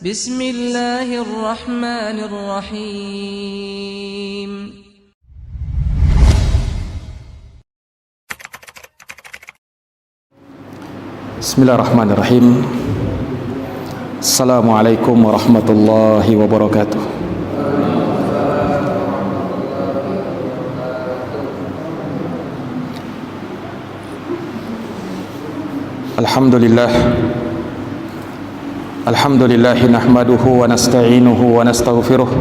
Bismillahirrahmanirrahim. Bismillahirrahmanirrahim. Assalamualaikum warahmatullahi wabarakatuh. Alhamdulillah nahmaduhu wa nasta'inuhu wa nastaghfiruh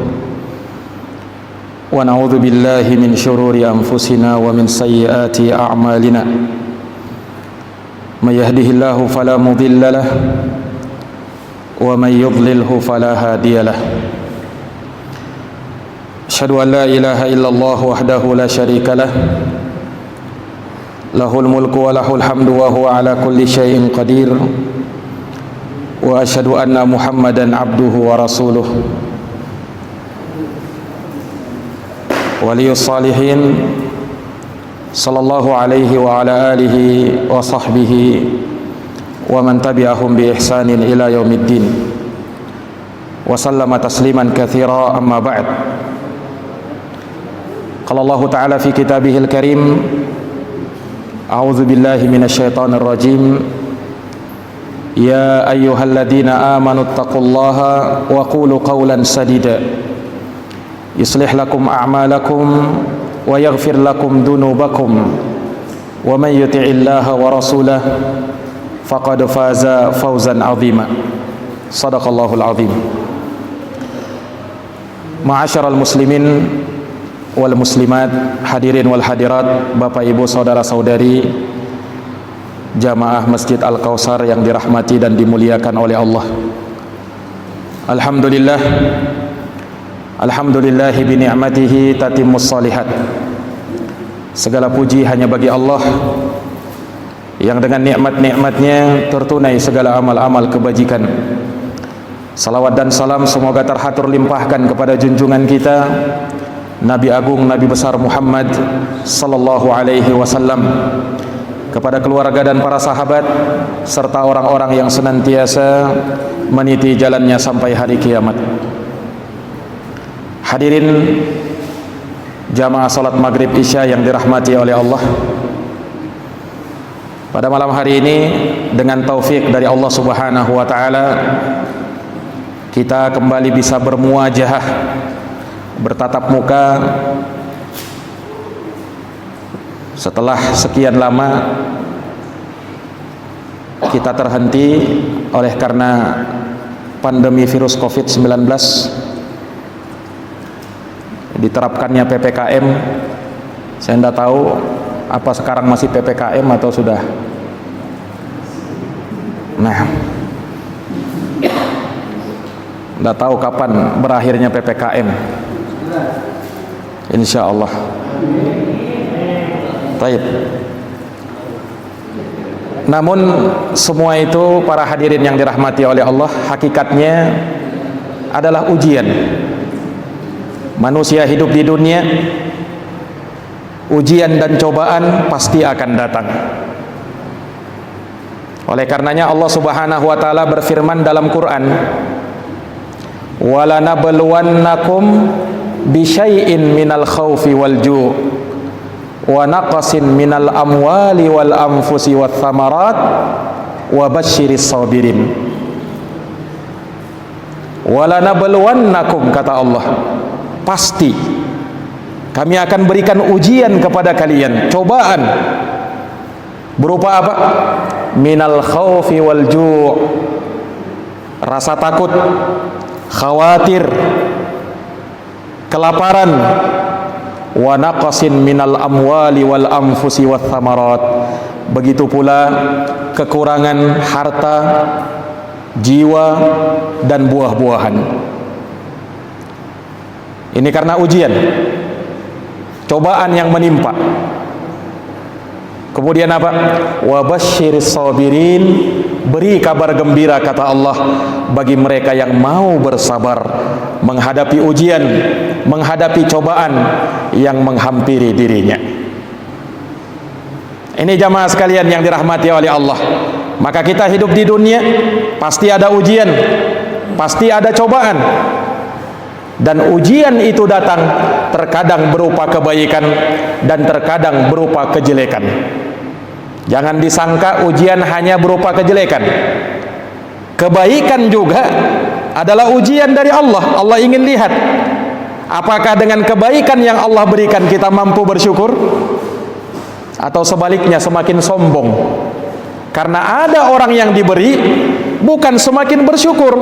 wa na'udzu billahi min syururi anfusina wa min sayyiati a'malina. May yahdihillahu fala mudilla lahu wa may yudlilhu fala hadiya lahu. Asyhadu an la ilaha illallah wahdahu la syarika lahu, lahul mulku wa lahul hamdu wa huwa ala kulli syai'in qadir. Wa asyhadu anna Muhammadan abduhu wa rasuluh. Waliyus salihin sallallahu alaihi wa ala alihi wa sahbihi wa man tabi'ahum bi ihsanin ila yaumiddin. Wa sallama tasliman katsira, amma ba'd. Qala Allah ta'ala fi kitabihil karim, a'udzu billahi minasy syaithanir rajim. Ya ayyuhalladzina amanu taqullaha wa qulu qawlan sadida yuslih lakum a'malakum wa yaghfir lakum dunubakum wa man yuti'illaha wa rasulahu faqad faza fawzan 'azima. Shadaqallahul 'azim. Ma'asyiral muslimin wal muslimat, hadirin wal hadirat, Bapak Ibu saudara saudari jamaah Masjid Al-Kautsar yang dirahmati dan dimuliakan oleh Allah. Alhamdulillahi bi ni'matihi tatimmus shalihat. Segala puji hanya bagi Allah yang dengan nikmat-nikmatnya tertunai segala amal-amal kebajikan. Salawat dan salam semoga terhatur limpahkan kepada junjungan kita Nabi Agung, Nabi besar Muhammad sallallahu alaihi wasallam, kepada keluarga dan para sahabat serta orang-orang yang senantiasa meniti jalannya sampai hari kiamat. Hadirin jamaah salat maghrib isya yang dirahmati oleh Allah, pada malam hari ini dengan taufik dari Allah Subhanahu wa taala kita kembali bisa bermuajahah, bertatap muka setelah sekian lama kita terhenti oleh karena pandemi virus COVID-19, diterapkannya PPKM. Saya tidak tahu apa sekarang masih PPKM atau sudah. Nah, tidak tahu kapan berakhirnya PPKM. Insya Allah. Baik. Namun semua itu para hadirin yang dirahmati oleh Allah, hakikatnya adalah ujian. Manusia hidup di dunia, ujian dan cobaan pasti akan datang. Oleh karenanya Allah Subhanahu wa taala berfirman dalam Quran, "Walanabluwannakum bisyai'in minal khaufi wal ju' wa naqasin minal amwali wal anfusi wath thamarat wa basyiris sabirin." Walanabluwannakum, kata Allah, pasti kami akan berikan ujian kepada kalian, cobaan berupa apa? Minal khaufi wal ju', rasa takut, khawatir, kelaparan, wa naqasin minal amwali wal anfusi wath thamarat, begitu pula kekurangan harta, jiwa dan buah-buahan. Ini karena ujian, cobaan yang menimpa. Kemudian apa? Wa basyiris sabirin, beri kabar gembira, kata Allah, bagi mereka yang mau bersabar menghadapi ujian, menghadapi cobaan yang menghampiri dirinya. Ini jamaah sekalian yang dirahmati oleh Allah. Maka kita hidup di dunia pasti ada ujian, pasti ada cobaan. Dan ujian itu datang terkadang berupa kebaikan dan terkadang berupa kejelekan. Jangan disangka ujian hanya berupa kejelekan. Kebaikan juga adalah ujian dari Allah. Allah ingin lihat apakah dengan kebaikan yang Allah berikan kita mampu bersyukur, atau sebaliknya semakin sombong. Karena ada orang yang diberi bukan semakin bersyukur,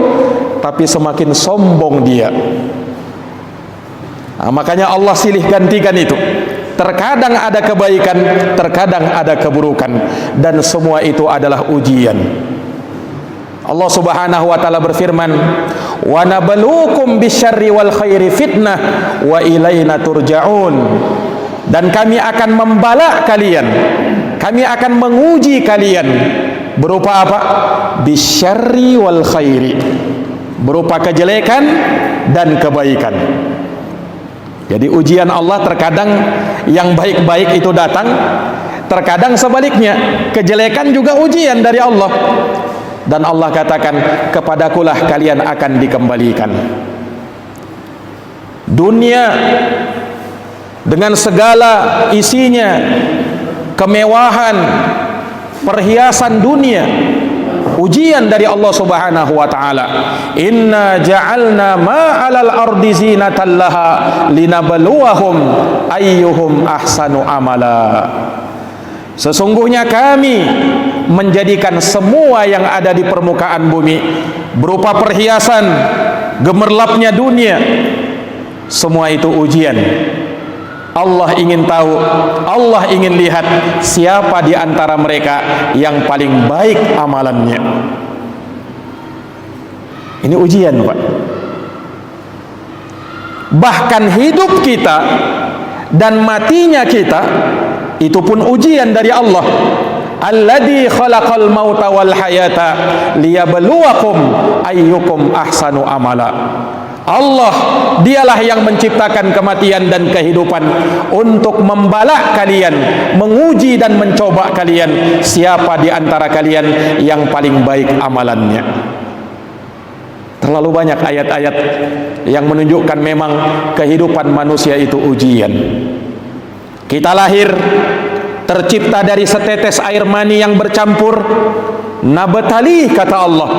tapi semakin sombong dia. Nah, makanya Allah silih gantikan itu. Terkadang ada kebaikan, terkadang ada keburukan, dan semua itu adalah ujian. Allah Subhanahu wa taala berfirman, "Wa nabluukum bisyarri wal khairi fitnah wa ilaina turja'un." Dan kami akan membala kalian, kami akan menguji kalian berupa apa? Bisyarri wal khairi, berupa kejelekan dan kebaikan. Jadi ujian Allah terkadang yang baik-baik itu datang, terkadang sebaliknya kejelekan juga ujian dari Allah. Dan Allah katakan, kepadakulah kalian akan dikembalikan. Dunia dengan segala isinya, kemewahan, perhiasan dunia, ujian dari Allah Subhanahu wa taala. Inna ja'alna ma 'alal ardi zinatan laha linabluwahum ayyuhum ahsanu amala. Sesungguhnya kami menjadikan semua yang ada di permukaan bumi berupa perhiasan, gemerlapnya dunia, semua itu ujian. Allah ingin tahu, Allah ingin lihat siapa di antara mereka yang paling baik amalannya. Ini ujian, Pak. Bahkan hidup kita dan matinya kita itu pun ujian dari Allah. Alladzi khalaqal mauta wal hayata liyabluwakum ayyukum ahsanu amala. Allah dialah yang menciptakan kematian dan kehidupan untuk membala kalian, menguji dan mencoba kalian siapa di antara kalian yang paling baik amalannya. Terlalu banyak ayat-ayat yang menunjukkan memang kehidupan manusia itu ujian. Kita lahir tercipta dari setetes air mani yang bercampur, nabtali kata Allah.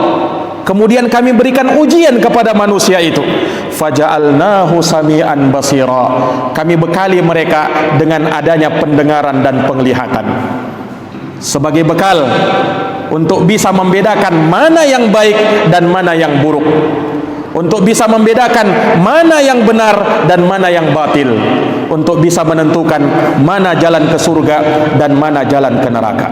Kemudian kami berikan ujian kepada manusia itu. Faja'alnahu sami'an basira. Kami bekali mereka dengan adanya pendengaran dan penglihatan. Sebagai bekal untuk bisa membedakan mana yang baik dan mana yang buruk. Untuk bisa membedakan mana yang benar dan mana yang batil. Untuk bisa menentukan mana jalan ke surga dan mana jalan ke neraka.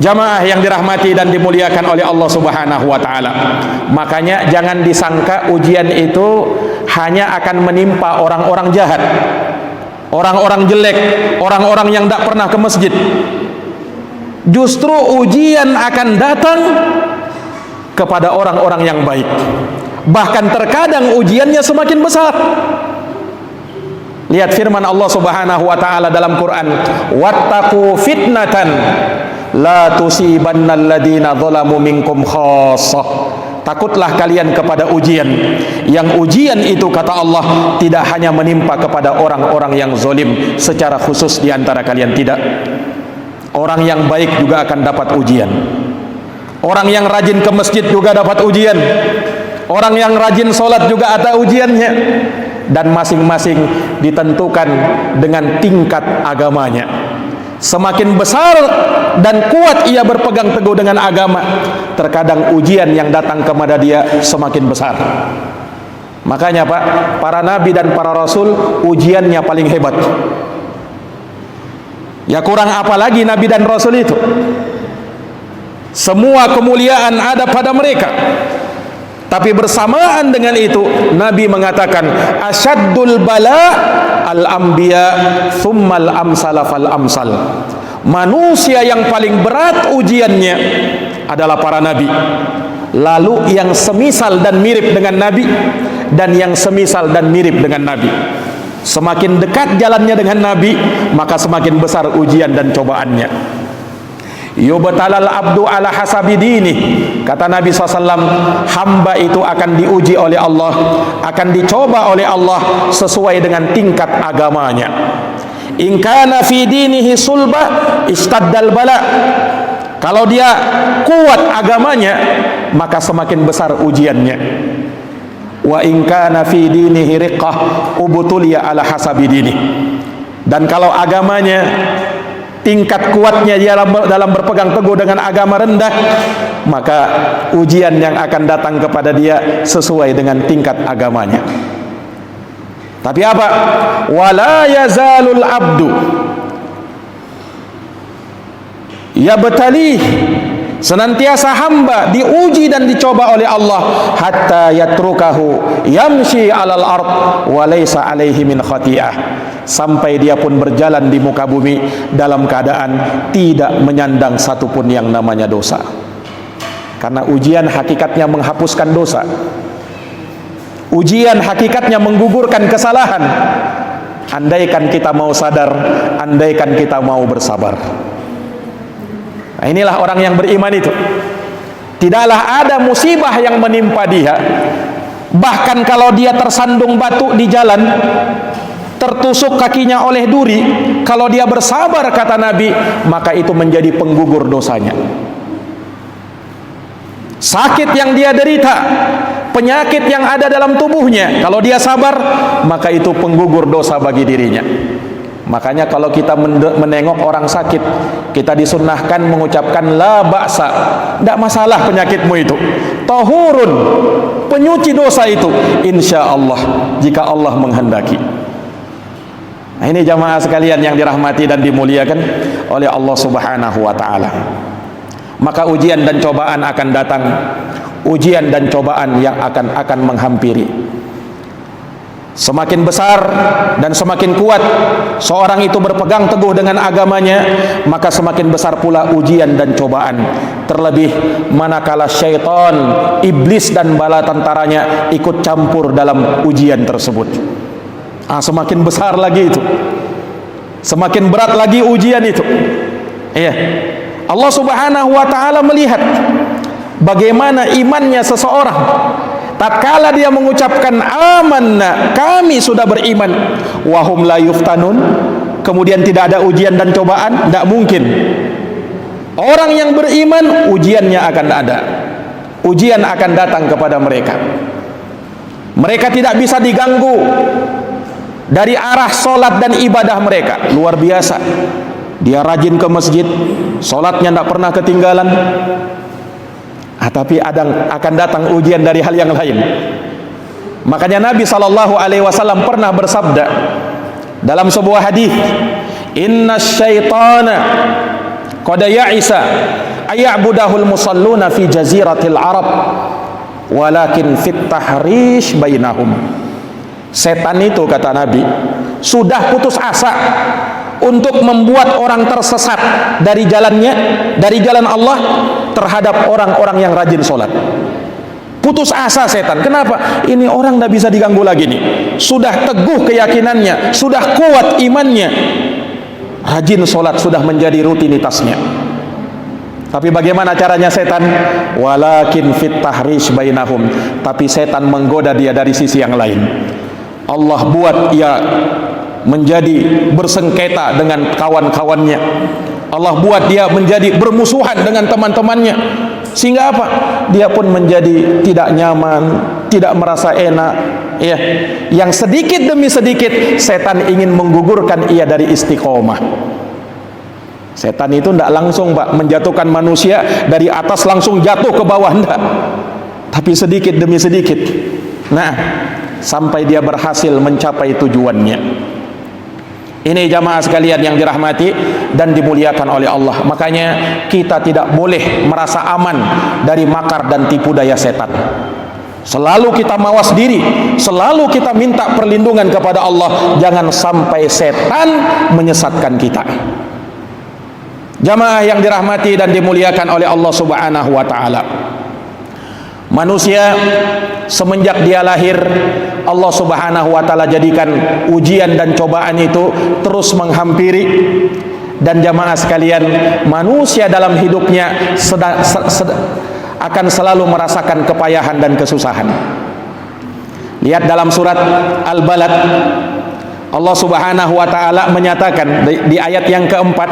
Jamaah yang dirahmati dan dimuliakan oleh Allah Subhanahu wa taala. Makanya jangan disangka ujian itu hanya akan menimpa orang-orang jahat, orang-orang jelek, orang-orang yang tidak pernah ke masjid. Justru ujian akan datang kepada orang-orang yang baik. Bahkan terkadang ujiannya semakin besar. Lihat firman Allah Subhanahu wa taala dalam Quran, "Wattaqu fitnatan la tusibannal ladina zalamu minkum khassah." Takutlah kalian kepada ujian, yang ujian itu kata Allah tidak hanya menimpa kepada orang-orang yang zalim secara khusus di antara kalian, tidak. Orang yang baik juga akan dapat ujian. Orang yang rajin ke masjid juga dapat ujian. Orang yang rajin sholat juga ada ujiannya. Dan masing-masing ditentukan dengan tingkat agamanya. Semakin besar dan kuat ia berpegang teguh dengan agama, terkadang ujian yang datang kepada dia semakin besar. Makanya Pak, para nabi dan para rasul ujiannya paling hebat. Ya kurang apa lagi nabi dan rasul itu? Semua kemuliaan ada pada mereka. Tapi bersamaan dengan itu Nabi mengatakan asyaddul bala al-anbiya thummal amsala fal amsal. Manusia yang paling berat ujiannya adalah para nabi, lalu yang semisal dan mirip dengan nabi, dan yang semisal dan mirip dengan nabi. Semakin dekat jalannya dengan nabi, maka semakin besar ujian dan cobaannya. Yubtalal abdu ala hasabi dini. Kata Nabi SAW, hamba itu akan diuji oleh Allah, akan dicoba oleh Allah sesuai dengan tingkat agamanya. In kana fi dinihi sulbah istaddal bala. Kalau dia kuat agamanya, maka semakin besar ujiannya. Wa in kana fi dinihi riqqah ubtuliya ala hasabi dini. Dan kalau agamanya, tingkat kuatnya dia dalam berpegang teguh dengan agama rendah, maka ujian yang akan datang kepada dia sesuai dengan tingkat agamanya. Tapi apa? Wala yazalul abdu yabtalih, senantiasa hamba diuji dan dicoba oleh Allah hatta yatrukahu yamshi alal ard wa laysa alaihi min khati'ah, sampai dia pun berjalan di muka bumi dalam keadaan tidak menyandang satupun yang namanya dosa. Karena ujian hakikatnya menghapuskan dosa, ujian hakikatnya menggugurkan kesalahan. Andaikan kita mau sadar, andaikan kita mau bersabar. Nah, inilah orang yang beriman itu. Tidaklah ada musibah yang menimpa dia, bahkan kalau dia tersandung batu di jalan, tertusuk kakinya oleh duri, kalau dia bersabar, kata Nabi, maka itu menjadi penggugur dosanya. Sakit yang dia derita, penyakit yang ada dalam tubuhnya, kalau dia sabar, maka itu penggugur dosa bagi dirinya. Makanya kalau kita menengok orang sakit, kita disunnahkan mengucapkan la ba'sa, tidak masalah penyakitmu itu, tahurun, penyuci dosa itu, insya Allah, jika Allah menghendaki. Nah, ini jamaah sekalian yang dirahmati dan dimuliakan oleh Allah Subhanahu wa ta'ala. Maka ujian dan cobaan akan datang, ujian dan cobaan yang akan menghampiri. Semakin besar dan semakin kuat seorang itu berpegang teguh dengan agamanya, maka semakin besar pula ujian dan cobaan. Terlebih manakala syaitan, iblis dan bala tentaranya ikut campur dalam ujian tersebut, semakin besar lagi itu, semakin berat lagi ujian itu. Iya, Allah Subhanahu wa ta'ala melihat bagaimana imannya seseorang tatkala dia mengucapkan amanna, kami sudah beriman, wahum la yuftanun, kemudian tidak ada ujian dan cobaan, tidak mungkin. Orang yang beriman, ujiannya akan ada, ujian akan datang kepada mereka. Mereka tidak bisa diganggu dari arah solat dan ibadah mereka. Luar biasa, dia rajin ke masjid, solatnya tidak pernah ketinggalan. Tapi akan datang ujian dari hal yang lain. Makanya Nabi SAW pernah bersabda dalam sebuah hadis, inna syaitana qad ya'isa ayya'budahul musalluna fi jaziratil arab walakin fit tahrish bainahum. Setan itu, kata Nabi, sudah putus asa untuk membuat orang tersesat dari jalannya, dari jalan Allah, terhadap orang-orang yang rajin sholat. Putus asa setan. Kenapa? Ini orang tidak bisa diganggu lagi nih. Sudah teguh keyakinannya, sudah kuat imannya, rajin sholat sudah menjadi rutinitasnya. Tapi bagaimana caranya setan? Walakin fit tahrish bainahum. Tapi setan menggoda dia dari sisi yang lain. Allah buat ia menjadi bersengketa dengan kawan-kawannya. Allah buat dia menjadi bermusuhan dengan teman-temannya. Sehingga apa? Dia pun menjadi tidak nyaman, tidak merasa enak, ya. Yang sedikit demi sedikit setan ingin menggugurkan ia dari istiqomah. Setan itu tidak langsung, Pak, menjatuhkan manusia dari atas langsung jatuh ke bawah, enggak. Tapi sedikit demi sedikit. Nah, sampai dia berhasil mencapai tujuannya. Ini jamaah sekalian yang dirahmati dan dimuliakan oleh Allah. Makanya kita tidak boleh merasa aman dari makar dan tipu daya setan. Selalu kita mawas diri, selalu kita minta perlindungan kepada Allah, jangan sampai setan menyesatkan kita. Jamaah yang dirahmati dan dimuliakan oleh Allah Subhanahu wa ta'ala, manusia semenjak dia lahir, Allah Subhanahu wa ta'ala jadikan ujian dan cobaan itu terus menghampiri. Dan jamaah sekalian, manusia dalam hidupnya akan selalu merasakan kepayahan dan kesusahan. Lihat dalam surat Al-Balad, Allah Subhanahu wa taala menyatakan di ayat yang keempat,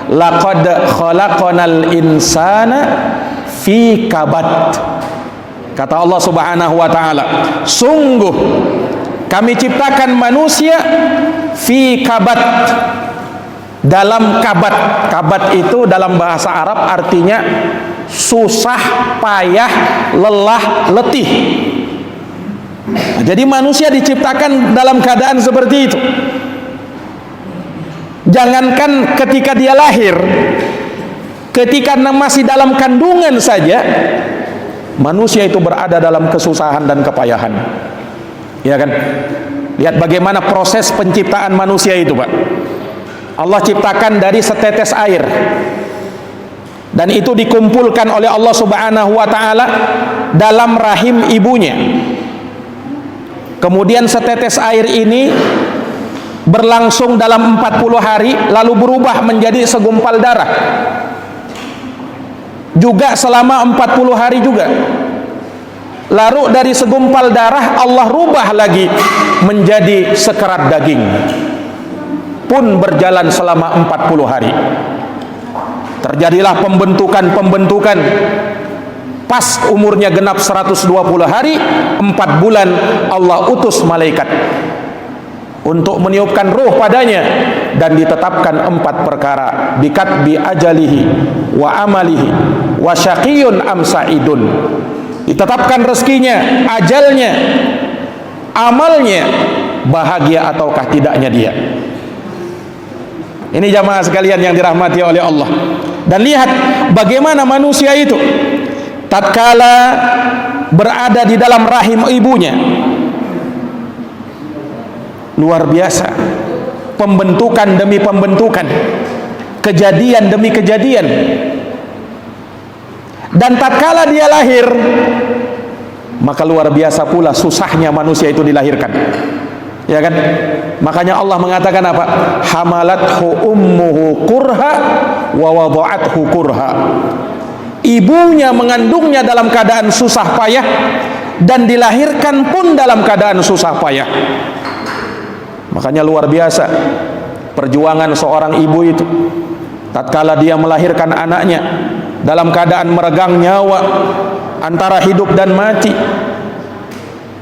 laqad khalaqanal insana fi kabad. Kata Allah Subhanahu wa taala, sungguh kami ciptakan manusia fi kabad, dalam kabad. Kabad itu dalam bahasa Arab artinya susah, payah, lelah, letih. Nah, jadi manusia diciptakan dalam keadaan seperti itu. Jangankan ketika dia lahir, ketika masih dalam kandungan saja, manusia itu berada dalam kesusahan dan kepayahan. Ya kan? Lihat bagaimana proses penciptaan manusia itu, Pak. Allah ciptakan dari setetes air, dan itu dikumpulkan oleh Allah Subhanahu wa taala dalam rahim ibunya. Kemudian setetes air ini berlangsung dalam 40 hari, lalu berubah menjadi segumpal darah juga selama 40 hari juga. Lalu dari segumpal darah Allah rubah lagi menjadi sekerat daging, pun berjalan selama 40 hari. Terjadilah pembentukan. Pas umurnya genap 120 hari, 4 bulan Allah utus malaikat untuk meniupkan ruh padanya, dan ditetapkan 4 perkara, bikatbi ajalihi wa amalihi wa syaqiyun am sa'idun. Ditetapkan rezekinya, ajalnya, amalnya, bahagia ataukah tidaknya dia. Ini jamaah sekalian yang dirahmati oleh Allah. Dan lihat bagaimana manusia itu tatkala berada di dalam rahim ibunya, luar biasa, pembentukan demi pembentukan, kejadian demi kejadian. Dan tatkala dia lahir, maka luar biasa pula susahnya manusia itu dilahirkan. Ya kan? Makanya Allah mengatakan apa? Hamalathu ummuhu kurha wa wada'athu kurha. Ibunya mengandungnya dalam keadaan susah payah, dan dilahirkan pun dalam keadaan susah payah. Makanya luar biasa perjuangan seorang ibu itu tatkala dia melahirkan anaknya dalam keadaan meregang nyawa antara hidup dan mati.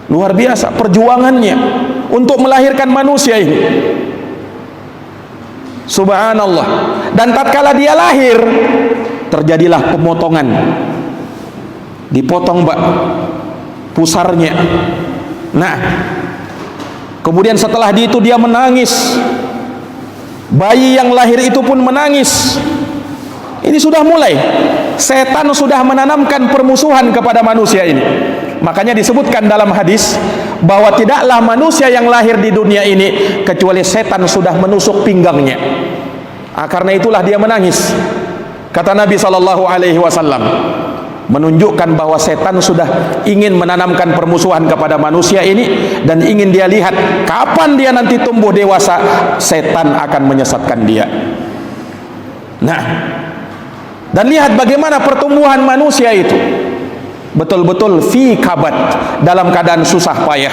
Luar biasa perjuangannya untuk melahirkan manusia ini. Subhanallah. Dan tatkala dia lahir, terjadilah pemotongan. Dipotong, Mbak, pusarnya. Nah, kemudian setelah itu dia menangis. Bayi yang lahir itu pun menangis. Ini sudah mulai, setan sudah menanamkan permusuhan kepada manusia ini. Makanya disebutkan dalam hadis bahwa tidaklah manusia yang lahir di dunia ini kecuali setan sudah menusuk pinggangnya. Karena itulah dia menangis. Kata Nabi SAW, menunjukkan bahwa setan sudah ingin menanamkan permusuhan kepada manusia ini, dan ingin dia lihat kapan dia nanti tumbuh dewasa, setan akan menyesatkan dia. Nah, dan lihat bagaimana pertumbuhan manusia itu betul-betul fi kabad, dalam keadaan susah payah.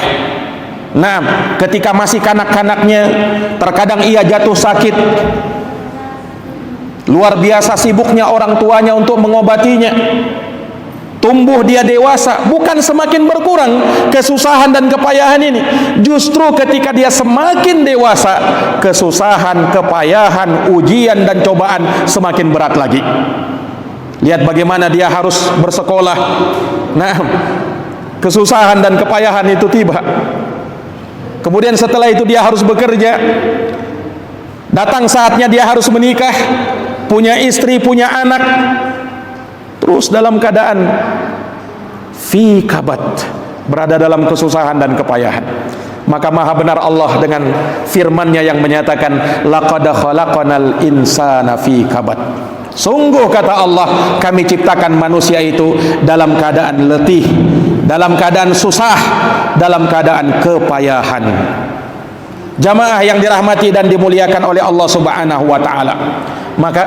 Nah, ketika masih kanak-kanaknya, terkadang ia jatuh sakit. Luar biasa sibuknya orang tuanya untuk mengobatinya. Tumbuh dia dewasa, bukan semakin berkurang kesusahan dan kepayahan ini. Justru ketika dia semakin dewasa, kesusahan, kepayahan, ujian dan cobaan semakin berat lagi. Lihat bagaimana dia harus bersekolah. Nah, kesusahan dan kepayahan itu tiba. Kemudian setelah itu dia harus bekerja. Datang saatnya dia harus menikah, punya istri, punya anak. Terus dalam keadaan fi kabad, berada dalam kesusahan dan kepayahan. Maka maha benar Allah dengan firman-Nya yang menyatakan laqad khalaqanal insana fi kabad. Sungguh kata Allah, kami ciptakan manusia itu dalam keadaan letih, dalam keadaan susah, dalam keadaan kepayahan. Jamaah yang dirahmati dan dimuliakan oleh Allah Subhanahu wa taala. Maka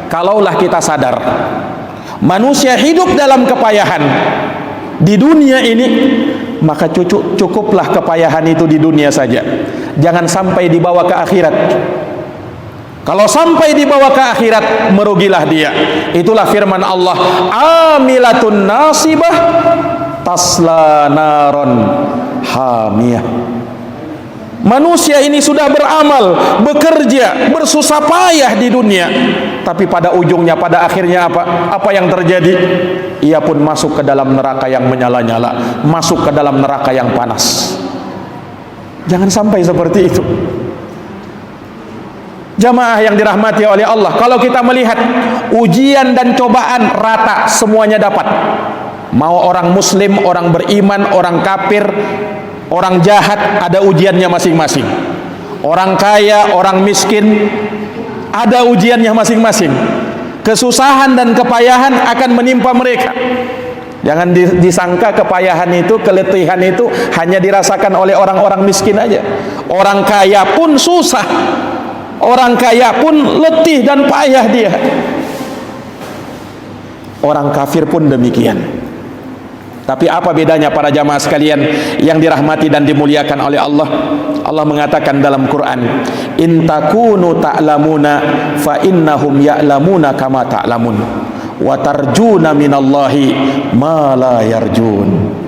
kalaulah kita sadar manusia hidup dalam kepayahan di dunia ini, maka cukuplah kepayahan itu di dunia saja. Jangan sampai dibawa ke akhirat. Kalau sampai dibawa ke akhirat, merugilah dia. Itulah firman Allah, amilatun nasibah tasla naron hamiyah. Manusia ini sudah beramal, bekerja, bersusah payah di dunia, tapi pada ujungnya, pada akhirnya apa? Apa yang terjadi? Ia pun masuk ke dalam neraka yang menyala-nyala, masuk ke dalam neraka yang panas. Jangan sampai seperti itu. Jamaah yang dirahmati oleh Allah, kalau kita melihat ujian dan cobaan rata, semuanya dapat. Mau orang muslim, orang beriman, orang kafir, orang jahat, ada ujiannya masing-masing. Orang kaya, orang miskin, ada ujiannya masing-masing. Kesusahan dan kepayahan akan menimpa mereka. Jangan disangka kepayahan itu, keletihan itu hanya dirasakan oleh orang-orang miskin aja. Orang kaya pun susah, orang kaya pun letih dan payah dia. Orang kafir pun demikian. Tapi apa bedanya para jamaah sekalian yang dirahmati dan dimuliakan oleh Allah? Allah mengatakan dalam Quran, in takunu ta'lamuna fa innahum ya'lamuna kama ta'lamun wa tarjuna minallahi ma la yarjun.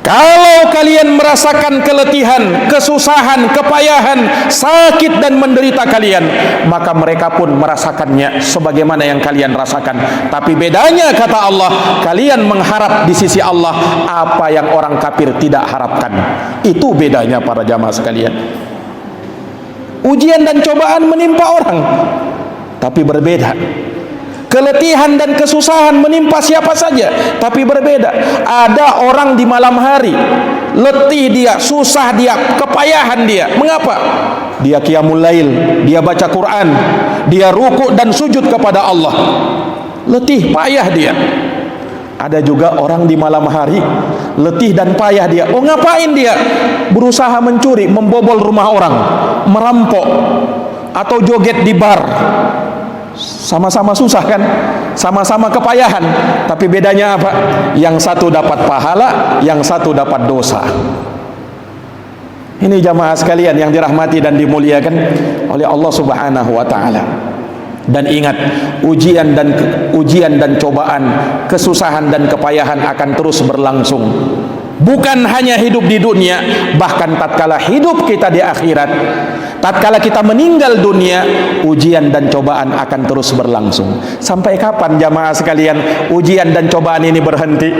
Kalau kalian merasakan keletihan, kesusahan, kepayahan, sakit dan menderita kalian, maka mereka pun merasakannya sebagaimana yang kalian rasakan. Tapi bedanya, kata Allah, kalian mengharap di sisi Allah apa yang orang kafir tidak harapkan. Itu bedanya para jamaah sekalian. Ujian dan cobaan menimpa orang, tapi berbeda. Keletihan dan kesusahan menimpa siapa saja, tapi berbeda. Ada orang di malam hari, letih dia, susah dia, kepayahan dia. Mengapa? Dia qiyamul lail, dia baca Quran, dia ruku dan sujud kepada Allah. Letih, payah dia. Ada juga orang di malam hari, letih dan payah dia. Oh, ngapain dia? Berusaha mencuri, membobol rumah orang, merampok, atau joget di bar. Sama-sama susah kan, sama-sama kepayahan, tapi bedanya apa? Yang satu dapat pahala, yang satu dapat dosa. Ini jamaah sekalian yang dirahmati dan dimuliakan oleh Allah Subhanahu wa taala. Dan ingat, ujian dan cobaan, kesusahan dan kepayahan akan terus berlangsung. Bukan hanya hidup di dunia, bahkan tatkala hidup kita di akhirat, tatkala kita meninggal dunia, ujian dan cobaan akan terus berlangsung. Sampai kapan jamaah sekalian ujian dan cobaan ini berhenti?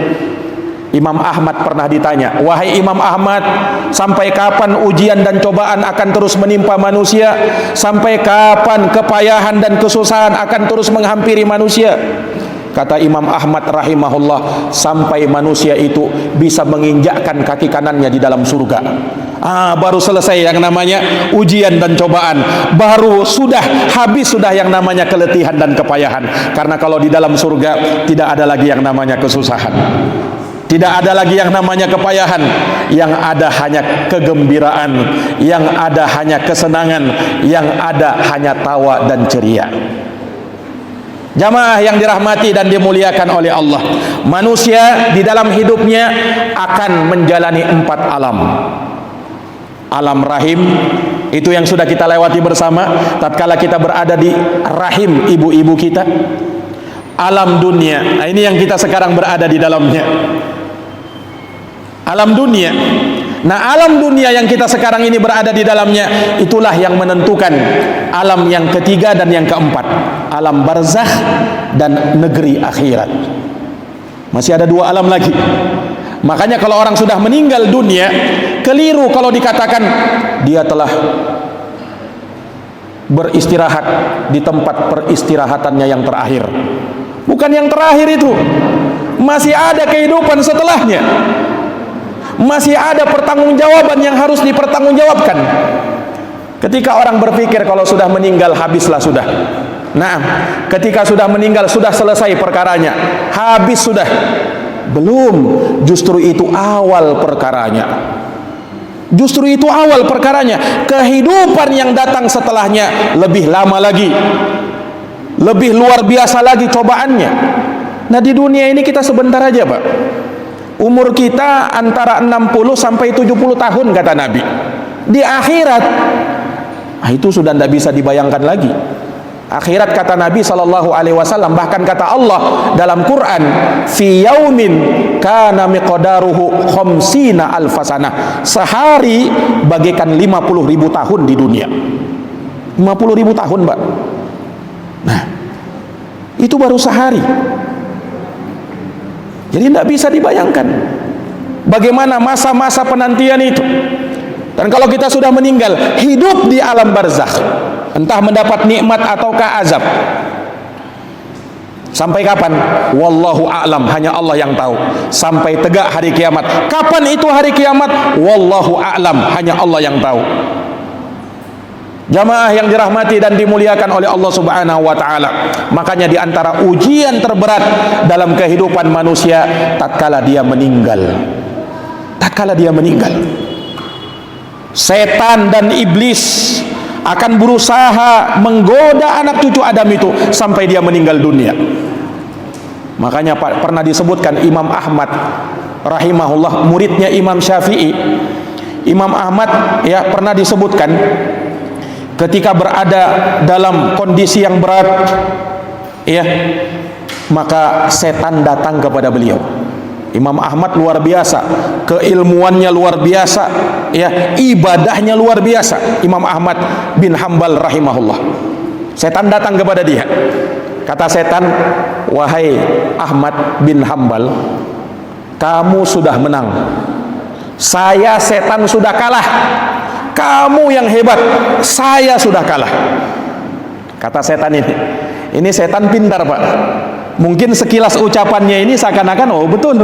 Imam Ahmad pernah ditanya, wahai Imam Ahmad, sampai kapan ujian dan cobaan akan terus menimpa manusia? Sampai kapan kepayahan dan kesusahan akan terus menghampiri manusia? Kata Imam Ahmad rahimahullah, sampai manusia itu bisa menginjakkan kaki kanannya di dalam surga. Baru selesai yang namanya ujian dan cobaan, baru sudah habis sudah yang namanya keletihan dan kepayahan. Karena kalau di dalam surga tidak ada lagi yang namanya kesusahan, tidak ada lagi yang namanya kepayahan. Yang ada hanya kegembiraan, yang ada hanya kesenangan, yang ada hanya tawa dan ceria. Jamaah yang dirahmati dan dimuliakan oleh Allah, manusia di dalam hidupnya akan menjalani 4 alam. Alam rahim, itu yang sudah kita lewati bersama tatkala kita berada di rahim ibu-ibu kita. Alam dunia, nah ini yang kita sekarang berada di dalamnya. Alam dunia. Nah, alam dunia yang kita sekarang ini berada di dalamnya, itulah yang menentukan alam yang ketiga dan yang keempat, alam barzakh dan negeri akhirat. Masih ada 2 alam lagi. Makanya kalau orang sudah meninggal dunia, keliru kalau dikatakan dia telah beristirahat di tempat peristirahatannya yang terakhir. Bukan yang terakhir itu, masih ada kehidupan setelahnya. Masih ada pertanggungjawaban yang harus dipertanggungjawabkan. Ketika orang berpikir kalau sudah meninggal habislah sudah. Nah, ketika sudah meninggal sudah selesai perkaranya, habis sudah. Belum, justru itu awal perkaranya. Justru itu awal perkaranya. Kehidupan yang datang setelahnya lebih lama lagi, lebih luar biasa lagi cobaannya. Nah, di dunia ini kita sebentar aja, Pak. Umur kita antara 60 sampai 70 tahun kata Nabi. Di akhirat, itu sudah tidak bisa dibayangkan lagi. Akhirat kata Nabi SAW, bahkan kata Allah dalam Quran, fi yaumin kana miqdaruhu khamsina alfasanah. Sehari bagaikan 50.000 tahun di dunia. 50.000 tahun, Pak. Nah, itu baru sehari. Jadi tidak bisa dibayangkan bagaimana masa-masa penantian itu. Dan kalau kita sudah meninggal, hidup di alam barzakh, entah mendapat nikmat ataukah azab, sampai kapan? Wallahu a'lam, hanya Allah yang tahu. Sampai tegak hari kiamat. Kapan itu hari kiamat? Wallahu a'lam, hanya Allah yang tahu. Jamaah yang dirahmati dan dimuliakan oleh Allah Subhanahu wa taala. Makanya di antara ujian terberat dalam kehidupan manusia tatkala dia meninggal. Tatkala dia meninggal, setan dan iblis akan berusaha menggoda anak cucu Adam itu sampai dia meninggal dunia. Makanya pernah disebutkan Imam Ahmad rahimahullah, muridnya Imam Syafi'i. Imam Ahmad ya pernah disebutkan ketika berada dalam kondisi yang berat, ya, maka setan datang kepada beliau. Imam Ahmad luar biasa, keilmuannya luar biasa, ya, ibadahnya luar biasa. Imam Ahmad bin Hambal rahimahullah. Setan datang kepada dia. Kata setan, wahai Ahmad bin Hambal, kamu sudah menang. Saya setan sudah kalah. Kamu yang hebat, saya sudah kalah. Kata setan ini setan pintar, Pak. Mungkin sekilas ucapannya ini seakan-akan oh betul,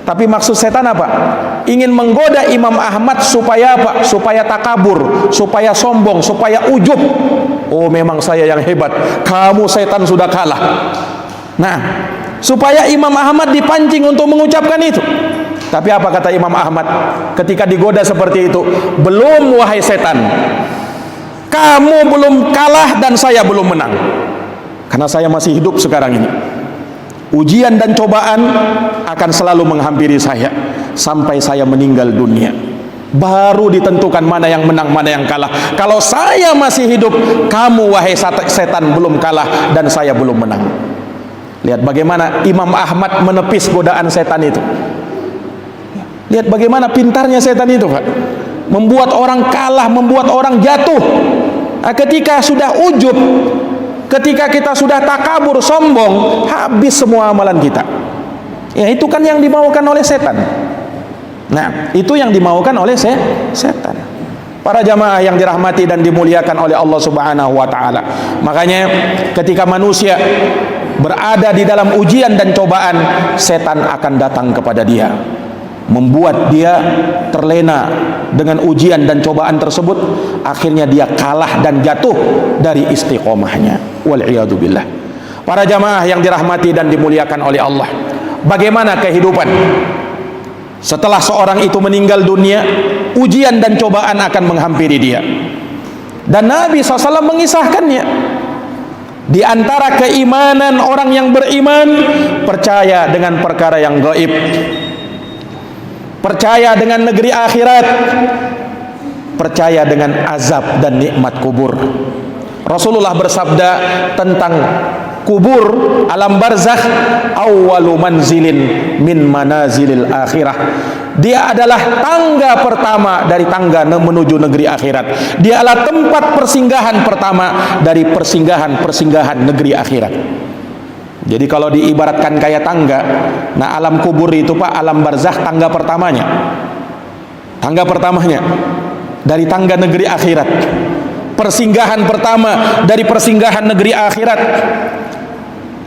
tapi maksud setan apa? Ingin menggoda Imam Ahmad supaya apa? Supaya takabur, supaya sombong, supaya ujub. Oh memang saya yang hebat, kamu setan sudah kalah. Nah, supaya Imam Ahmad dipancing untuk mengucapkan itu. Tapi apa kata Imam Ahmad ketika digoda seperti itu? Belum, wahai setan, kamu belum kalah dan saya belum menang. Karena saya masih hidup sekarang ini. Ujian dan cobaan akan selalu menghampiri saya sampai saya meninggal dunia. Baru ditentukan mana yang menang, mana yang kalah. Kalau saya masih hidup, kamu wahai setan belum kalah dan saya belum menang. Lihat bagaimana Imam Ahmad menepis godaan setan itu. Lihat bagaimana pintarnya setan itu, Pak. Membuat orang kalah, membuat orang jatuh. Ketika sudah ujub, ketika kita sudah takabur, sombong, habis semua amalan kita. Ya, itu kan yang dimaukan oleh setan. Nah, itu yang dimaukan oleh setan. Para jamaah yang dirahmati dan dimuliakan oleh Allah Subhanahu wa taala. Makanya ketika manusia berada di dalam ujian dan cobaan, setan akan datang kepada dia, membuat dia terlena dengan ujian dan cobaan tersebut. Akhirnya dia kalah dan jatuh dari istiqomahnya. Wal'iyadzubillah. Para jamaah yang dirahmati dan dimuliakan oleh Allah, bagaimana kehidupan setelah seorang itu meninggal dunia? Ujian dan cobaan akan menghampiri dia. Dan Nabi SAW mengisahkannya. Di antara keimanan orang yang beriman, percaya dengan perkara yang gaib, percaya dengan negeri akhirat, percaya dengan azab dan nikmat kubur. Rasulullah bersabda tentang kubur, alam barzakh, awwalu manzilin min manazilil akhirah. Dia adalah tangga pertama dari tangga menuju negeri akhirat. Dia adalah tempat persinggahan pertama dari persinggahan negeri akhirat. Jadi kalau diibaratkan kayak tangga, nah alam kubur itu, Pak, alam barzakh tangga pertamanya. Tangga pertamanya dari tangga negeri akhirat. Persinggahan pertama dari persinggahan negeri akhirat.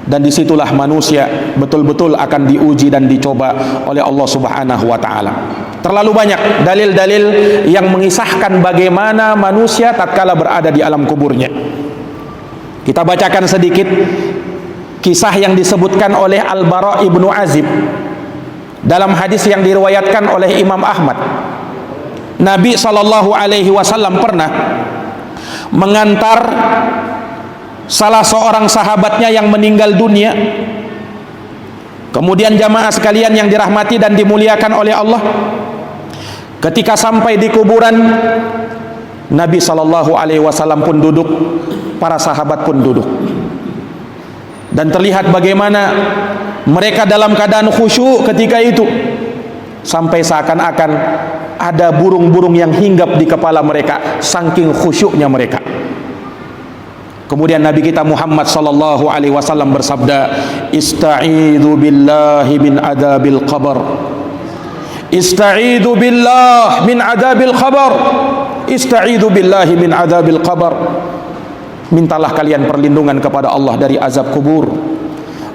Dan disitulah manusia betul-betul akan diuji dan dicoba oleh Allah Subhanahu wa ta'ala. Terlalu banyak dalil-dalil yang mengisahkan bagaimana manusia tatkala berada di alam kuburnya. Kita bacakan sedikit kisah yang disebutkan oleh Al-Bara ibnu Azib dalam hadis yang diriwayatkan oleh Imam Ahmad. Nabi SAW pernah mengantar salah seorang sahabatnya yang meninggal dunia. Kemudian jamaah sekalian yang dirahmati dan dimuliakan oleh Allah, ketika sampai di kuburan, Nabi SAW pun duduk, para sahabat pun duduk, dan terlihat bagaimana mereka dalam keadaan khusyuk ketika itu, sampai seakan-akan ada burung-burung yang hinggap di kepala mereka, saking khusyuknya mereka. Kemudian Nabi kita Muhammad sallallahu alaihi wasallam bersabda, "Ista'idzu billahi min adzabil qabr. Ista'idzu billah min adzabil qabr. Ista'idzu billahi min adzabil qabr." Mintalah kalian perlindungan kepada Allah dari azab kubur.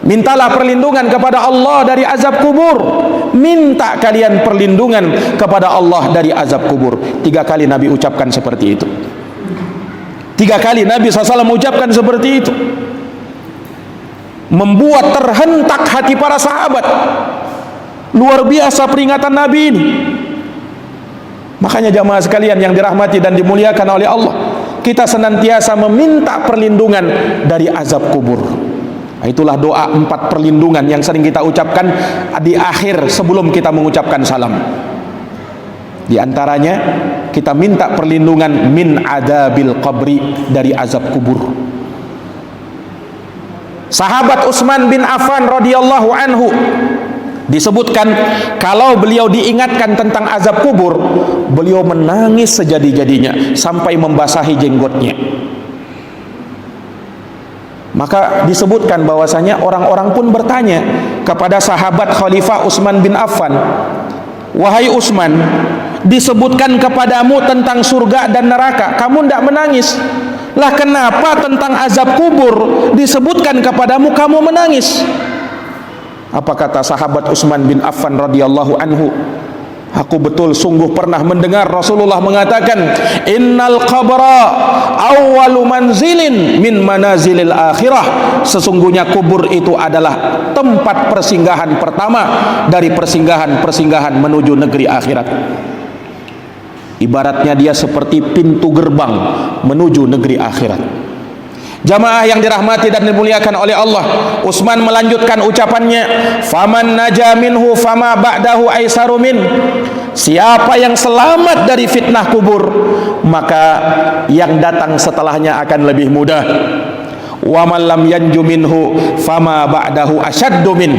Mintalah perlindungan kepada Allah dari azab kubur. Minta kalian perlindungan kepada Allah dari azab kubur. 3 kali Nabi ucapkan seperti itu. 3 kali Nabi SAW ucapkan seperti itu, membuat terhentak hati para sahabat. Luar biasa peringatan Nabi ini. Makanya jamaah sekalian yang dirahmati dan dimuliakan oleh Allah, kita senantiasa meminta perlindungan dari azab kubur. Nah, itulah doa 4 perlindungan yang sering kita ucapkan di akhir sebelum kita mengucapkan salam. Di antaranya kita minta perlindungan min adzabil qabri, dari azab kubur. Sahabat Utsman bin Affan radhiyallahu anhu disebutkan kalau beliau diingatkan tentang azab kubur, beliau menangis sejadi-jadinya sampai membasahi jenggotnya. Maka disebutkan bahwasanya orang-orang pun bertanya kepada sahabat Khalifah Utsman bin Affan, "Wahai Utsman, disebutkan kepadamu tentang surga dan neraka, kamu tidak menangis. Lah kenapa tentang azab kubur disebutkan kepadamu kamu menangis?" Apa kata sahabat Utsman bin Affan radhiyallahu anhu? "Aku betul sungguh pernah mendengar Rasulullah mengatakan, innal qabra awwalu manzilin min manazilil akhirah." Sesungguhnya kubur itu adalah tempat persinggahan pertama dari persinggahan-persinggahan menuju negeri akhirat. Ibaratnya dia seperti pintu gerbang menuju negeri akhirat. Jamaah yang dirahmati dan dimuliakan oleh Allah, Utsman melanjutkan ucapannya, "Faman naja minhu fama ba'dahu aisaru min." Siapa yang selamat dari fitnah kubur, maka yang datang setelahnya akan lebih mudah. "Wa man lam yanju minhu fama ba'dahu ashaddu min."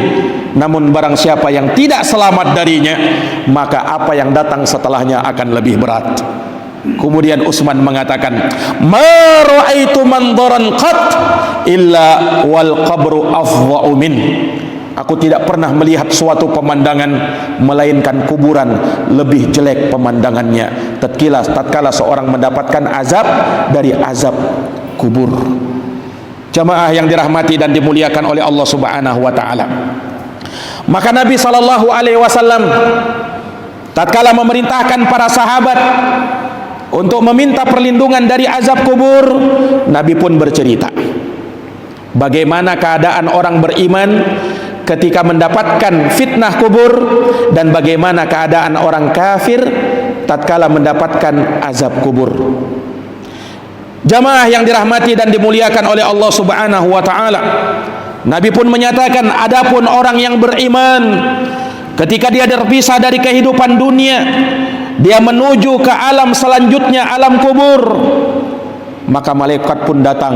Namun barang siapa yang tidak selamat darinya, maka apa yang datang setelahnya akan lebih berat. Kemudian Utsman mengatakan, "Ma ra'aitu mandaran qat illa wal qabru afdha'u min." Aku tidak pernah melihat suatu pemandangan melainkan kuburan lebih jelek pemandangannya tatkala seorang mendapatkan azab dari azab kubur. Jamaah yang dirahmati dan dimuliakan oleh Allah Subhanahu wa taala. Maka Nabi sallallahu alaihi wasallam tatkala memerintahkan para sahabat untuk meminta perlindungan dari azab kubur, Nabi pun bercerita bagaimana keadaan orang beriman ketika mendapatkan fitnah kubur dan bagaimana keadaan orang kafir tatkala mendapatkan azab kubur. Jamaah yang dirahmati dan dimuliakan oleh Allah Subhanahu wa taala, Nabi pun menyatakan, adapun orang yang beriman ketika dia terpisah dari kehidupan dunia, dia menuju ke alam selanjutnya, alam kubur, maka malaikat pun datang.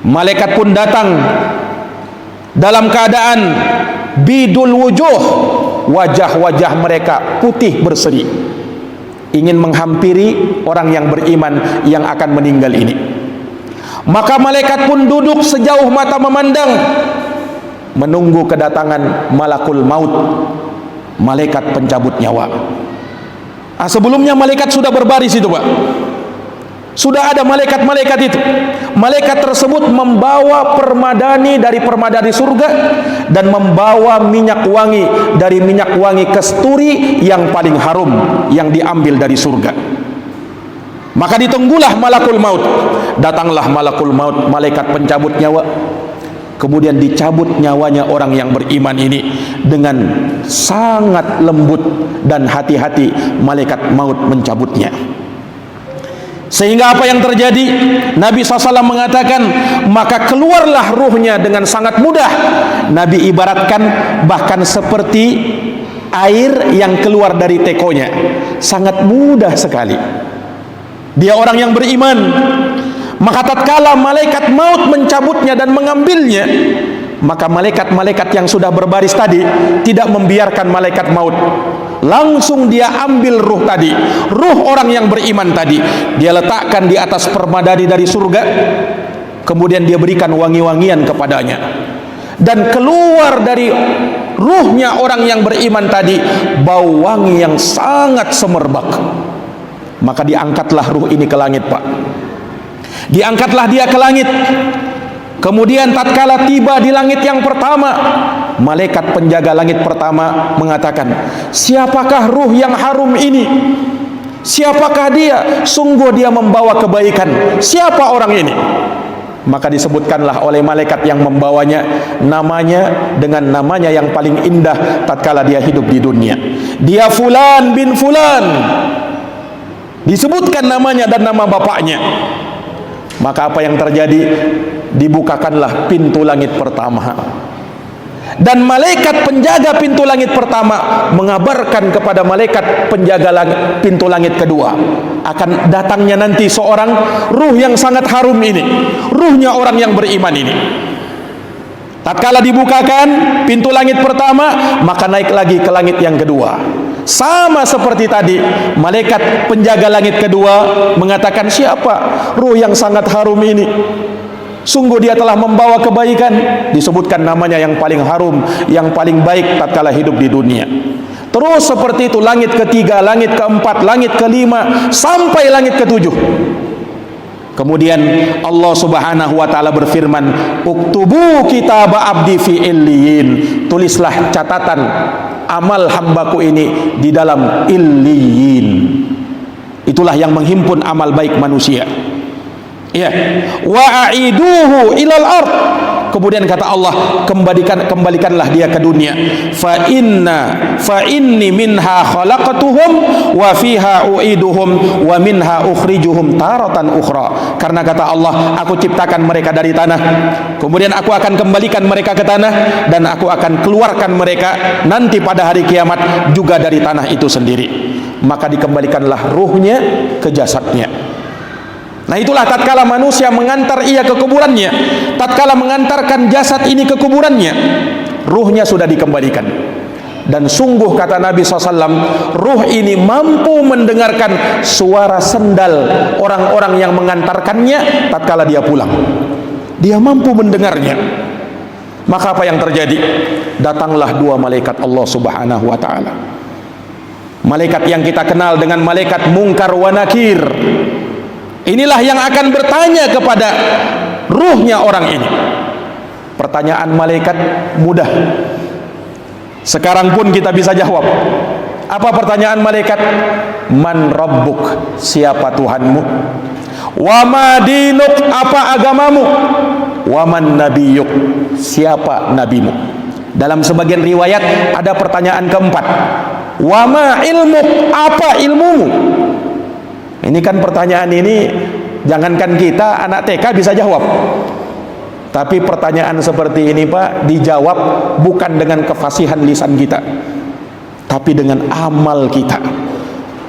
Malaikat pun datang dalam keadaan bidul wujuh, wajah-wajah mereka putih berseri, ingin menghampiri orang yang beriman yang akan meninggal ini. Maka malaikat pun duduk sejauh mata memandang, menunggu kedatangan malakul maut, malaikat pencabut nyawa. Sebelumnya malaikat sudah berbaris itu, Pak. Sudah ada malaikat-malaikat itu. Malaikat tersebut membawa permadani dari permadani surga dan membawa minyak wangi dari minyak wangi kasturi yang paling harum yang diambil dari surga. Maka ditunggulah malakul maut. Datanglah malakul maut, malaikat pencabut nyawa. kemudian dicabut nyawanya orang yang beriman ini dengan sangat lembut dan hati-hati malaikat maut mencabutnya. Sehingga apa yang terjadi? Nabi SAW mengatakan, maka keluarlah ruhnya dengan sangat mudah. Nabi ibaratkan bahkan seperti air yang keluar dari tekonya, sangat mudah sekali. Dia orang yang beriman. Maka tatkala malaikat maut mencabutnya dan mengambilnya, maka malaikat-malaikat yang sudah berbaris tadi tidak membiarkan malaikat maut, langsung dia ambil ruh tadi, ruh orang yang beriman tadi, dia letakkan di atas permadani dari surga, kemudian dia berikan wangi-wangian kepadanya, dan keluar dari ruhnya orang yang beriman tadi bau wangi yang sangat semerbak. Maka diangkatlah ruh ini ke langit, Pak. Diangkatlah dia ke langit. Kemudian tatkala tiba di langit yang pertama, malaikat penjaga langit pertama mengatakan, siapakah ruh yang harum ini? Siapakah dia? Sungguh dia membawa kebaikan. Siapa orang ini? Maka disebutkanlah oleh malaikat yang membawanya namanya dengan namanya yang paling indah tatkala dia hidup di dunia. Dia Fulan bin Fulan. Disebutkan namanya dan nama bapaknya. Maka apa yang terjadi? Dibukakanlah pintu langit pertama, dan malaikat penjaga pintu langit pertama mengabarkan kepada malaikat penjaga pintu langit kedua akan datangnya nanti seorang ruh yang sangat harum ini, ruhnya orang yang beriman ini. Tatkala dibukakan pintu langit pertama, maka naik lagi ke langit yang kedua. Sama seperti tadi, malaikat penjaga langit kedua mengatakan, siapa ruh yang sangat harum ini? Sungguh dia telah membawa kebaikan. Disebutkan namanya yang paling harum, yang paling baik tatkala hidup di dunia. Terus seperti itu, langit ketiga, langit keempat, langit kelima, sampai langit ketujuh. Kemudian Allah Subhanahu wa taala berfirman, "Uktubu kitab abdi fi illiyin." Tulislah catatan amal hambaku ini di dalam illiyin. Itulah yang menghimpun amal baik manusia. Ya, wa aiduhu ilal ard. Kemudian kata Allah, kembalikanlah dia ke dunia. Fa inni minha khalaqtuhum wa fiha uiduhum wa minha ukhrijuhum taratan ukhra. Karena kata Allah, aku ciptakan mereka dari tanah, kemudian aku akan kembalikan mereka ke tanah, dan aku akan keluarkan mereka nanti pada hari kiamat juga dari tanah itu sendiri. Maka dikembalikanlah ruhnya ke jasadnya. Nah, itulah tatkala manusia mengantar ia ke kuburannya, tatkala mengantarkan jasad ini ke kuburannya, ruhnya sudah dikembalikan. Dan sungguh kata Nabi SAW, ruh ini mampu mendengarkan suara sendal orang-orang yang mengantarkannya tatkala dia pulang. Dia mampu mendengarnya. Maka apa yang terjadi? Datanglah dua malaikat Allah Subhanahu wa taala. Malaikat yang kita kenal dengan malaikat Munkar wa Nakir. Inilah yang akan bertanya kepada ruhnya orang ini. Pertanyaan malaikat mudah. Sekarang pun kita bisa jawab. Apa pertanyaan malaikat? Man rabbuk? Siapa Tuhanmu? Wa ma dinuk? Apa agamamu? Wa man nabiyuk? Siapa nabimu? Dalam sebagian riwayat ada pertanyaan keempat. Wa ma ilmuk? Apa ilmumu? Ini kan pertanyaan ini, jangankan kita anak TK bisa jawab. Tapi pertanyaan seperti ini, Pak, dijawab bukan dengan kefasihan lisan kita, tapi dengan amal kita.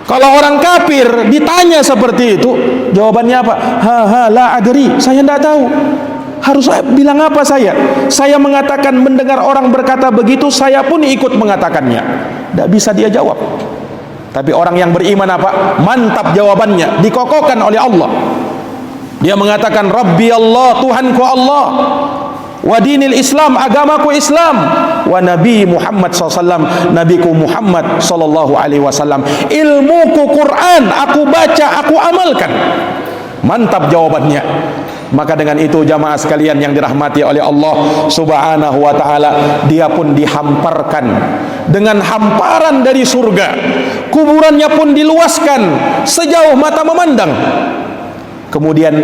Kalau orang kafir ditanya seperti itu, jawabannya apa? La adri, saya tidak tahu. Harus bilang apa saya? Saya mengatakan mendengar orang berkata begitu, saya pun ikut mengatakannya. Tidak bisa dia jawab. Tapi orang yang beriman apa? Mantap jawabannya, dikokohkan oleh Allah. Dia mengatakan, Rabbi Allah, Tuhanku Allah, wa dinil Islam, agamaku Islam, wa Nabi Muhammad SAW, Nabiku Muhammad SAW, ilmuku Quran, aku baca, aku amalkan. Mantap jawabannya. Maka dengan itu jamaah sekalian yang dirahmati oleh Allah Subhanahu wa taala, dia pun dihamparkan dengan hamparan dari surga. Kuburannya pun diluaskan sejauh mata memandang. Kemudian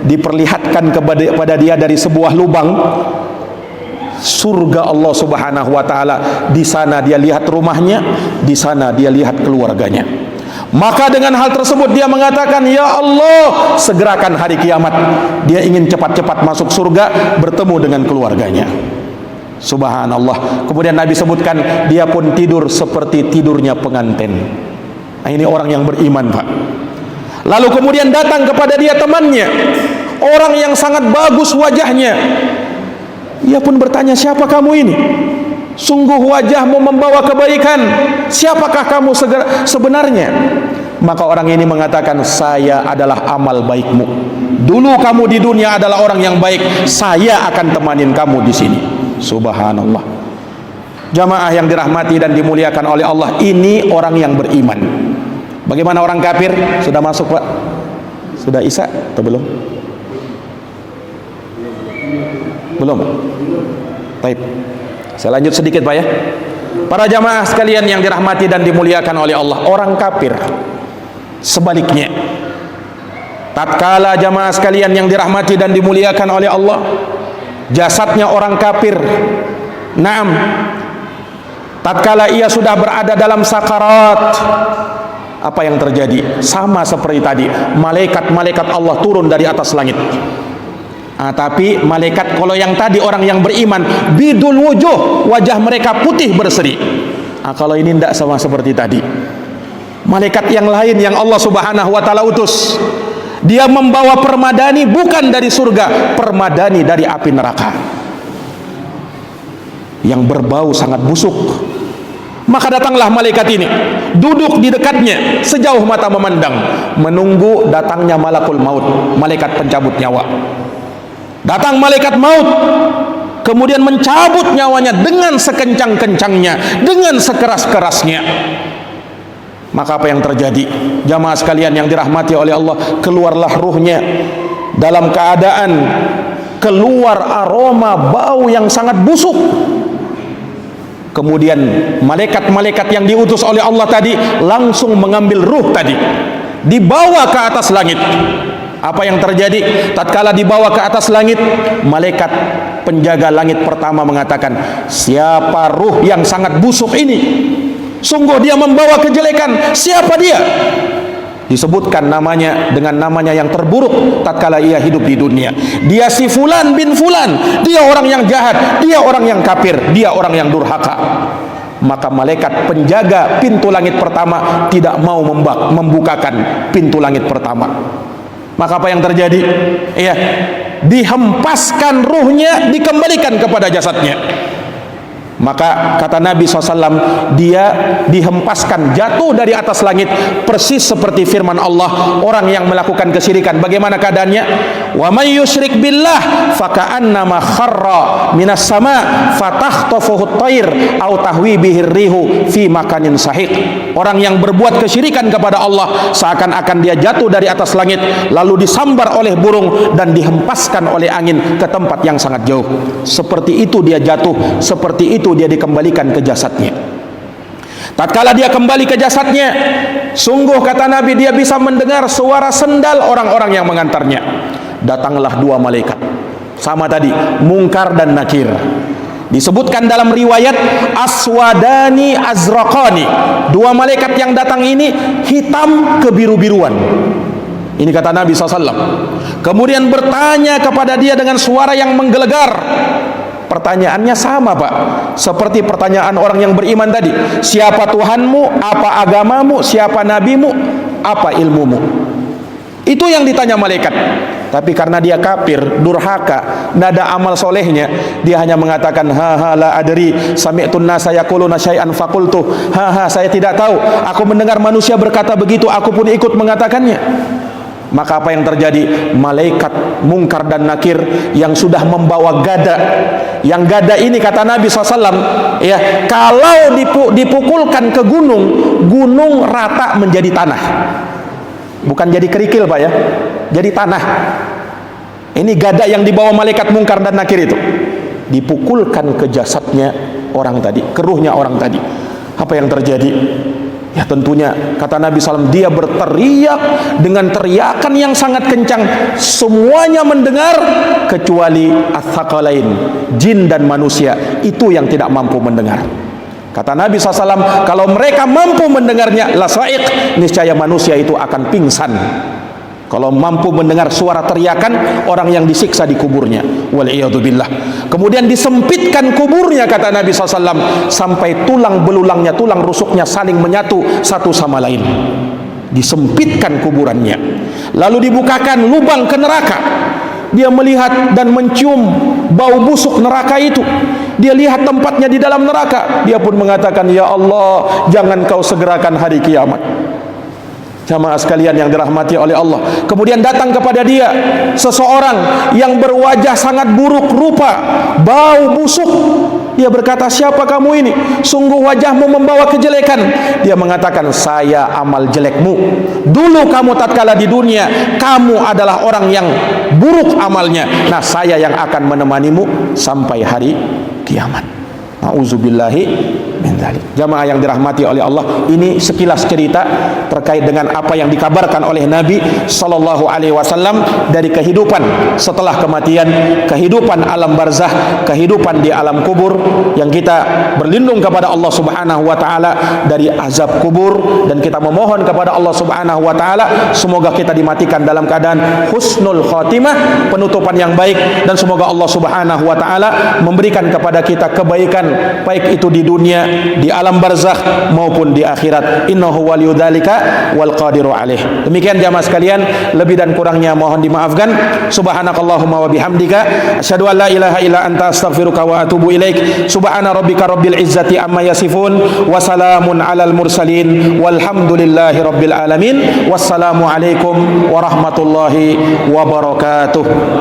diperlihatkan kepada dia dari sebuah lubang surga Allah Subhanahu wa taala. Di sana dia lihat rumahnya, di sana dia lihat keluarganya. Maka dengan hal tersebut dia mengatakan, ya Allah, segerakan hari kiamat. Dia ingin cepat-cepat masuk surga, bertemu dengan keluarganya. Subhanallah. Kemudian Nabi sebutkan, dia pun tidur seperti tidurnya pengantin. Nah, ini orang yang beriman, Pak. Lalu kemudian datang kepada dia temannya, orang yang sangat bagus wajahnya. Ia pun bertanya, siapa kamu ini? Sungguh wajahmu membawa kebaikan. Siapakah kamu sebenarnya? Maka orang ini mengatakan, saya adalah amal baikmu. Dulu kamu di dunia adalah orang yang baik, saya akan temanin kamu di sini. Subhanallah. Jamaah yang dirahmati dan dimuliakan oleh Allah, ini orang yang beriman. Bagaimana orang kafir? Sudah masuk, Pak? Sudah Isya atau belum? Belum. Baik. Saya lanjut sedikit, Pak ya. Para jamaah sekalian yang dirahmati dan dimuliakan oleh Allah, orang kafir sebaliknya. Tatkala jamaah sekalian yang dirahmati dan dimuliakan oleh Allah, jasadnya orang kafir, naam, tatkala ia sudah berada dalam sakarat, apa yang terjadi? Sama seperti tadi, malaikat-malaikat Allah turun dari atas langit. Tapi malaikat, kalau yang tadi orang yang beriman, bidul wujuh, wajah mereka putih berseri. Kalau ini tidak sama seperti tadi. Malaikat yang lain yang Allah Subhanahu wa taala utus, dia membawa permadani bukan dari surga, permadani dari api neraka yang berbau sangat busuk. Maka datanglah malaikat ini, duduk di dekatnya sejauh mata memandang, menunggu datangnya malakul maut, malaikat pencabut nyawa. Datang malaikat maut, kemudian mencabut nyawanya dengan sekencang-kencangnya, dengan sekeras-kerasnya. Maka apa yang terjadi? Jamaah sekalian yang dirahmati oleh Allah, keluarlah ruhnya dalam keadaan keluar aroma bau yang sangat busuk. Kemudian malaikat-malaikat yang diutus oleh Allah tadi langsung mengambil ruh tadi, dibawa ke atas langit. Apa yang terjadi? Tatkala dibawa ke atas langit, malaikat penjaga langit pertama mengatakan, siapa ruh yang sangat busuk ini? Sungguh dia membawa kejelekan. Siapa dia? Disebutkan namanya dengan namanya yang terburuk tatkala ia hidup di dunia. Dia si fulan bin fulan. Dia orang yang jahat, dia orang yang kafir, dia orang yang durhaka. Maka malaikat penjaga pintu langit pertama tidak mau membukakan pintu langit pertama. Maka apa yang terjadi? Iya, dihempaskan ruhnya, dikembalikan kepada jasadnya. Maka kata Nabi SAW, dia dihempaskan jatuh dari atas langit, persis seperti firman Allah, orang yang melakukan kesyirikan bagaimana keadaannya? Wa may yusyrik billah faka'annama kharra minas sama fatakhtafuhu at-tayr aw tahwi bihi ar-rihu fi makanin sahiq. Orang yang berbuat kesyirikan kepada Allah seakan-akan dia jatuh dari atas langit, lalu disambar oleh burung dan dihempaskan oleh angin ke tempat yang sangat jauh. Seperti itu dia jatuh, seperti itu dia dikembalikan ke jasadnya. Tatkala dia kembali ke jasadnya, sungguh kata Nabi, dia bisa mendengar suara sendal orang-orang yang mengantarnya. Datanglah dua malaikat, sama tadi, Munkar dan Nakir. Disebutkan dalam riwayat aswadani azraqani, dua malaikat yang datang ini hitam kebiru-biruan. Ini kata Nabi SAW. Kemudian bertanya kepada dia dengan suara yang menggelegar. Pertanyaannya sama, Pak, seperti pertanyaan orang yang beriman tadi. Siapa Tuhanmu? Apa agamamu? Siapa nabimu? Apa ilmumu? Itu yang ditanya malaikat. Tapi karena dia kafir, durhaka, tidak ada amal solehnya, dia hanya mengatakan, ha la adri sami'tun nasa yaquluna syai'an faqultu, saya tidak tahu, aku mendengar manusia berkata begitu, aku pun ikut mengatakannya. Maka apa yang terjadi? Malaikat Munkar dan Nakir yang sudah membawa gada, yang gada ini kata Nabi SAW, ya, kalau dipukulkan ke gunung, gunung rata menjadi tanah, bukan jadi kerikil, Pak ya, jadi tanah. Ini gada yang dibawa malaikat Munkar dan Nakir itu, dipukulkan ke jasadnya orang tadi, ke ruhnya orang tadi. Apa yang terjadi? Ya tentunya kata Nabi SAW, dia berteriak dengan teriakan yang sangat kencang, semuanya mendengar kecuali ats-tsaqalain, jin dan manusia, itu yang tidak mampu mendengar. Kata Nabi SAW, kalau mereka mampu mendengarnya, la sa'iq, niscaya manusia itu akan pingsan. Kalau mampu mendengar suara teriakan orang yang disiksa di kuburnya, wal'iyadzubillah. Kemudian disempitkan kuburnya, kata Nabi SAW, sampai tulang belulangnya, tulang rusuknya saling menyatu satu sama lain. Disempitkan kuburannya, lalu dibukakan lubang ke neraka. Dia melihat dan mencium bau busuk neraka itu. Dia lihat tempatnya di dalam neraka. Dia pun mengatakan, ya Allah, jangan kau segerakan hari kiamat. Jamaah sekalian yang dirahmati oleh Allah. Kemudian datang kepada dia seseorang yang berwajah sangat buruk rupa, bau busuk. Dia berkata, siapa kamu ini? Sungguh wajahmu membawa kejelekan. Dia mengatakan, saya amal jelekmu. Dulu kamu tatkala di dunia, kamu adalah orang yang buruk amalnya. Nah, saya yang akan menemanimu sampai hari kiamat. Nauzubillahi min dzalik. Jamaah yang dirahmati oleh Allah, ini sekilas cerita terkait dengan apa yang dikabarkan oleh Nabi sallallahu alaihi wasallam dari kehidupan setelah kematian, kehidupan alam barzah, kehidupan di alam kubur, yang kita berlindung kepada Allah Subhanahu wa taala dari azab kubur, dan kita memohon kepada Allah Subhanahu wa taala semoga kita dimatikan dalam keadaan husnul khatimah, penutupan yang baik, dan semoga Allah Subhanahu wa taala memberikan kepada kita kebaikan baik itu di dunia, di alam barzakh maupun di akhirat. Innahu waliyudzalika wal qadiru alaih. Demikian jamaah sekalian, lebih dan kurangnya mohon dimaafkan. Subhanakallahumma wa bihamdika asyhadu an la ilaha illa anta astaghfiruka wa atubu ilaik. Subhana rabbika rabbil izzati amma yasifun wa salamun alal mursalin walhamdulillahi rabbil alamin. Wassalamu alaikum warahmatullahi wabarakatuh.